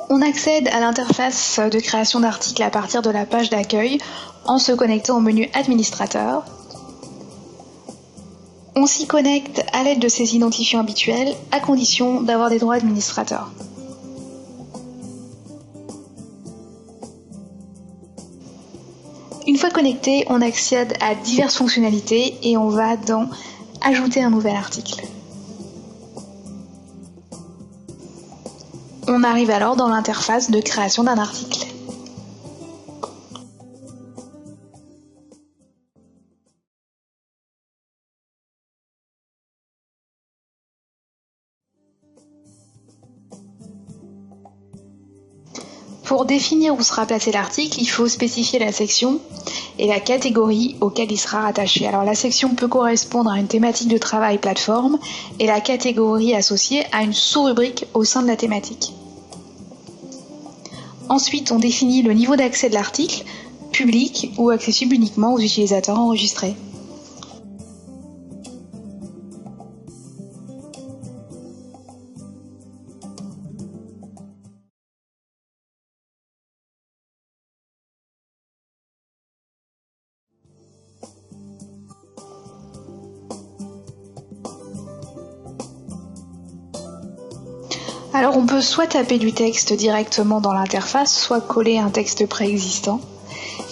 On accède à l'interface de création d'articles à partir de la page d'accueil en se connectant au menu Administrateur. On s'y connecte à l'aide de ses identifiants habituels, à condition d'avoir des droits administrateurs. Une fois connecté, on accède à diverses fonctionnalités et on va dans Ajouter un nouvel article. On arrive alors dans l'interface de création d'un article. Pour définir où sera placé l'article, il faut spécifier la section et la catégorie auquel il sera rattaché. Alors la section peut correspondre à une thématique de travail plateforme et la catégorie associée à une sous-rubrique au sein de la thématique. Ensuite, on définit le niveau d'accès de l'article, public ou accessible uniquement aux utilisateurs enregistrés. Alors on peut soit taper du texte directement dans l'interface, soit coller un texte préexistant.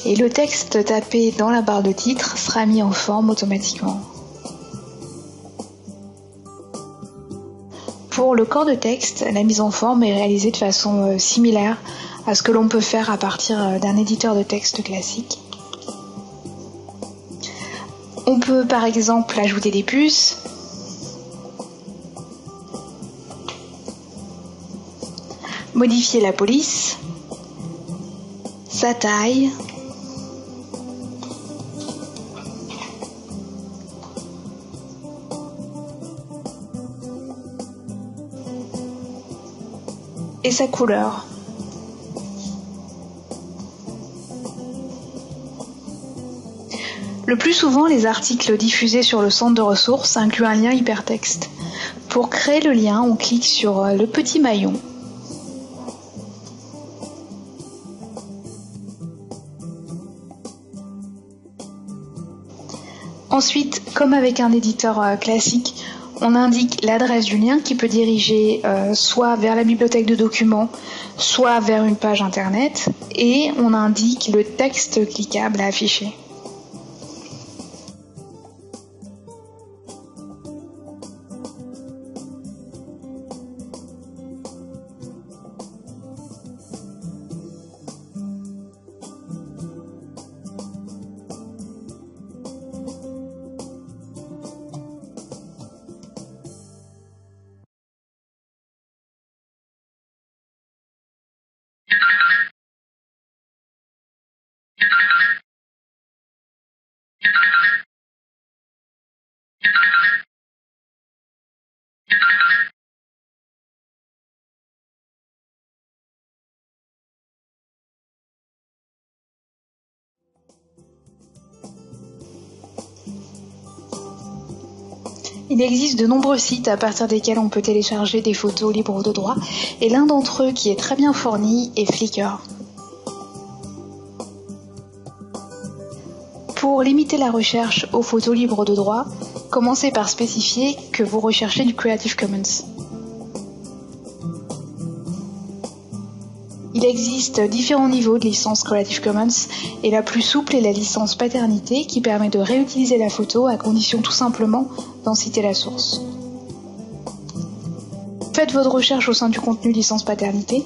Et le texte tapé dans la barre de titre sera mis en forme automatiquement. Pour le corps de texte, la mise en forme est réalisée de façon similaire à ce que l'on peut faire à partir d'un éditeur de texte classique. On peut par exemple ajouter des puces, modifier la police, sa taille, et sa couleur. Le plus souvent, les articles diffusés sur le centre de ressources incluent un lien hypertexte. Pour créer le lien, on clique sur le petit maillon. Ensuite, comme avec un éditeur classique, on indique l'adresse du lien qui peut diriger soit vers la bibliothèque de documents, soit vers une page internet, et on indique le texte cliquable à afficher. Il existe de nombreux sites à partir desquels on peut télécharger des photos libres de droit, et l'un d'entre eux qui est très bien fourni est Flickr. Pour limiter la recherche aux photos libres de droit, commencez par spécifier que vous recherchez du Creative Commons. Il existe différents niveaux de licence Creative Commons et la plus souple est la licence paternité qui permet de réutiliser la photo à condition tout simplement d'en citer la source. Faites votre recherche au sein du contenu licence paternité.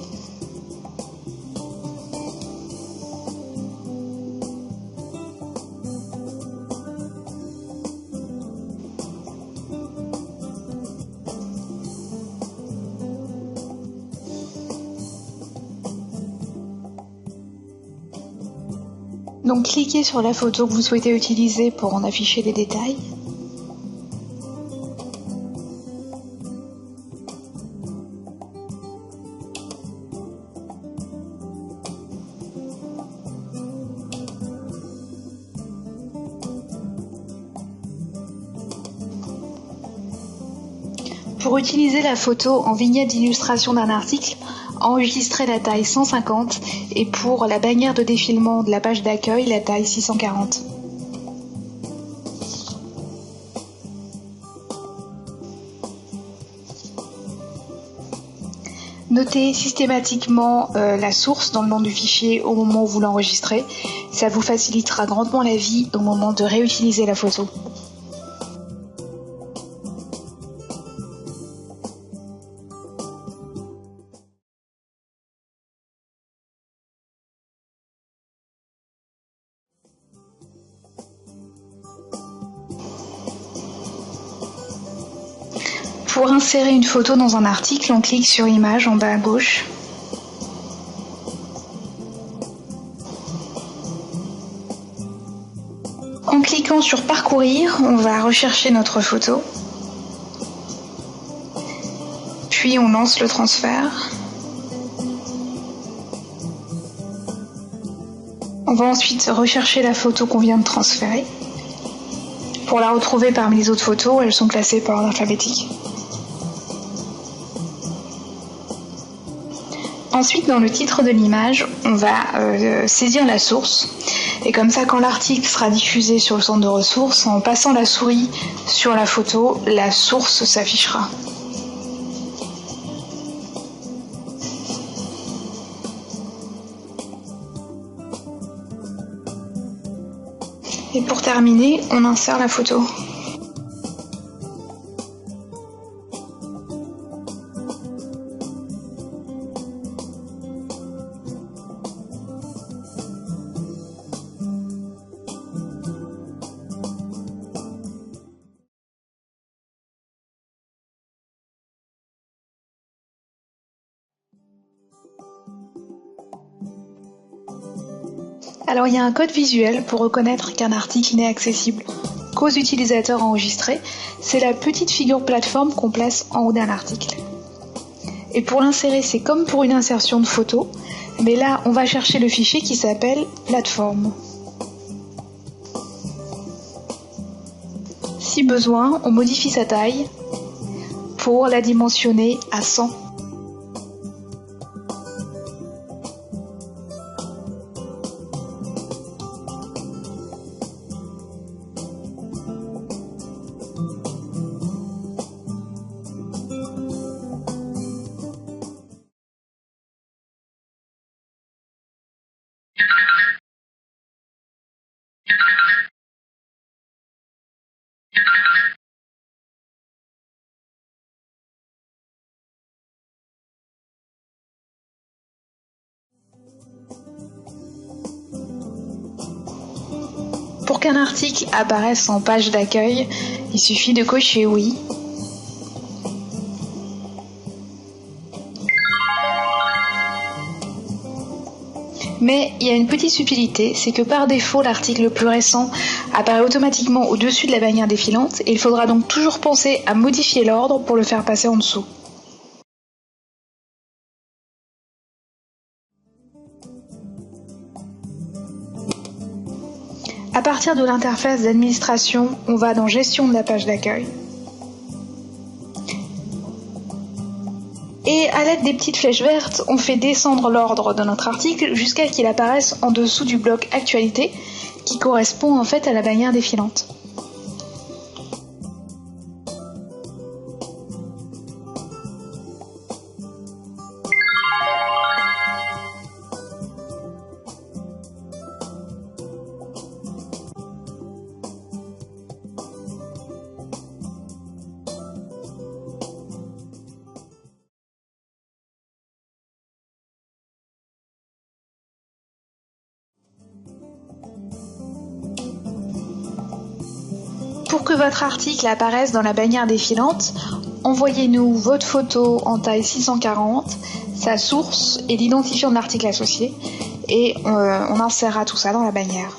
Donc cliquez sur la photo que vous souhaitez utiliser pour en afficher les détails. Pour utiliser la photo en vignette d'illustration d'un article, enregistrez la taille 150 et pour la bannière de défilement de la page d'accueil, la taille 640. Notez systématiquement la source dans le nom du fichier au moment où vous l'enregistrez. Ça vous facilitera grandement la vie au moment de réutiliser la photo. Pour insérer une photo dans un article, on clique sur Images en bas à gauche. En cliquant sur Parcourir, on va rechercher notre photo. Puis on lance le transfert. On va ensuite rechercher la photo qu'on vient de transférer. Pour la retrouver parmi les autres photos, elles sont classées par ordre alphabétique. Ensuite, dans le titre de l'image, on va saisir la source. Et comme ça, quand l'article sera diffusé sur le centre de ressources, en passant la souris sur la photo, la source s'affichera. Et pour terminer, on insère la photo. Alors il y a un code visuel pour reconnaître qu'un article n'est accessible qu'aux utilisateurs enregistrés. C'est la petite figure plateforme qu'on place en haut d'un article. Et pour l'insérer, c'est comme pour une insertion de photo, mais là on va chercher le fichier qui s'appelle plateforme. Si besoin, on modifie sa taille pour la dimensionner à 100. Pour qu'un article apparaisse en page d'accueil, il suffit de cocher oui. Mais il y a une petite subtilité, c'est que par défaut, l'article le plus récent apparaît automatiquement au-dessus de la bannière défilante et il faudra donc toujours penser à modifier l'ordre pour le faire passer en dessous. À partir de l'interface d'administration, on va dans Gestion de la page d'accueil. Et à l'aide des petites flèches vertes, on fait descendre l'ordre de notre article jusqu'à ce qu'il apparaisse en dessous du bloc Actualité, qui correspond en fait à la bannière défilante. Pour que votre article apparaisse dans la bannière défilante, envoyez-nous votre photo en taille 640, sa source et l'identifiant de l'article associé, et on insérera tout ça dans la bannière.